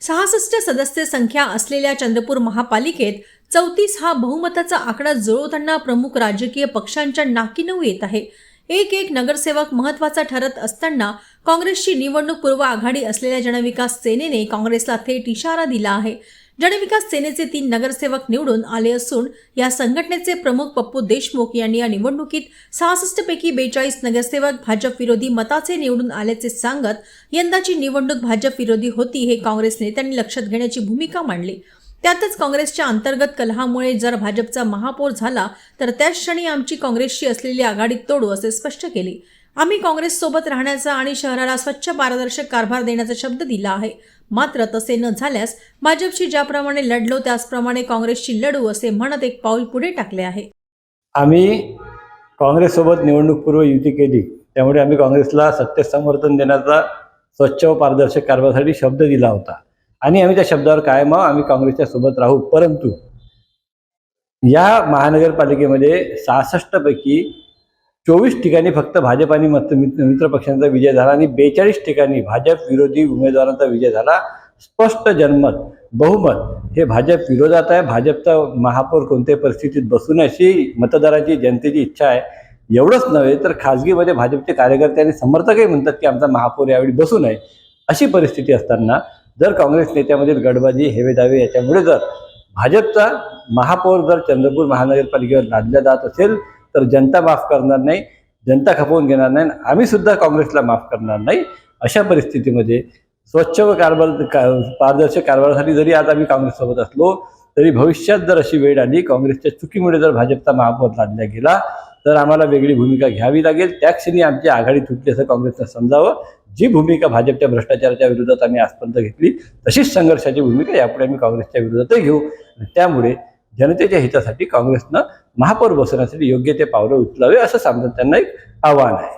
66 सदस्य संख्या असलेल्या चंद्रपूर महापालिकेत 34 हा बहुमताचा आकडा जुळवताना प्रमुख राजकीय पक्षांच्या नाकीनऊ येत आहे। एक नगरसेवक महत्त्वाचा ठरत असताना काँग्रेसची निवडणूकपूर्व आघाडी असलेल्या जनविकास सेनेने काँग्रेसला थेट इशारा दिला आहे। जनविकास सेनेचे 3 नगरसेवक निवडून आले असून या संघटनेचे प्रमुख पप्पू देशमुख यांनी या निवडणुकीत 66 पैकी 42 नगरसेवक भाजप विरोधी मताचे निवडून आल्याचे सांगत यंदाची निवडणूक भाजप विरोधी होती हे काँग्रेस नेत्यांनी लक्षात घेण्याची भूमिका मांडली। त्यातच काँग्रेसच्या अंतर्गत कलहामुळे जर भाजपचा महापौर झाला तर त्याच क्षणी आमची काँग्रेसशी असलेली आघाडी तोडू असे स्पष्ट केले। आम्ही काँग्रेस सोबत राहण्याचा आणि शहराला स्वच्छ पारदर्शक कारभार देण्याचा शब्द दिला आहे। मात्र तसे न झाल्यास भाजपशी ज्याप्रमाणे लढलो त्याचप्रमाणे काँग्रेसशी लढू असे म्हणत एक पाऊल पुढे टाकले आहे। आम्ही काँग्रेस सोबत निवडणूकपूर्व युती केली, त्यामुळे आम्ही काँग्रेसला सत्य समर्थन देण्याचा स्वच्छ व पारदर्शक कारभारासाठी शब्द दिला होता आणि आम्ही त्या शब्दावर कायम आहोत। आम्ही काँग्रेसच्या सोबत राहू, परंतु या महानगरपालिकेमध्ये 66 पैकी 24 ठिकाणी फक्त भाजप आणि मित्र पक्षांचा विजय झाला आणि 42 ठिकाणी भाजप विरोधी उमेदवारांचा विजय झाला। स्पष्ट जनमत बहुमत हे भाजप विरोधात आहे। भाजपचा महापौर कोणत्याही परिस्थितीत बसू नये अशी मतदारांची जनतेची इच्छा आहे। एवढंच नव्हे तर खासगीमध्ये भाजपचे कार्यकर्ते आणि समर्थकही म्हणतात की आमचा महापौर यावेळी बसू नये। अशी परिस्थिती असताना जर काँग्रेस नेत्यामधील गडबाजी हेवेदावे याच्यामुळे जर भाजपचा महापौर जर चंद्रपूर महानगरपालिकेवर लादला जात असेल तर जनता माफ करणार नाही, जनता खपवून घेणार नाही, आम्ही सुद्धा काँग्रेसला माफ करणार नाही। अशा परिस्थितीमध्ये स्वच्छ व पारदर्शक कारभारासाठी जरी आज आम्ही काँग्रेससोबत असलो तरी भविष्यात जर अशी वेळ आली, काँग्रेसच्या चुकीमुळे जर भाजपचा महापौर लादला गेला तर आम्हाला वेगळी भूमिका घ्यावी लागेल। त्या क्षणी आमची आघाडी तुटली असं काँग्रेसनं समजावं। जी भूमिका भाजपच्या भ्रष्टाचाराच्या विरोधात आम्ही आजपर्यंत घेतली तशीच संघर्षाची भूमिका यापुढे आम्ही काँग्रेसच्या विरोधातही घेऊ। त्यामुळे जनतेच्या हितासाठी काँग्रेसनं महापौर बसवण्यासाठी योग्य ते पावलं उचलावे असं सांगत त्यांना एक आव्हान आहे।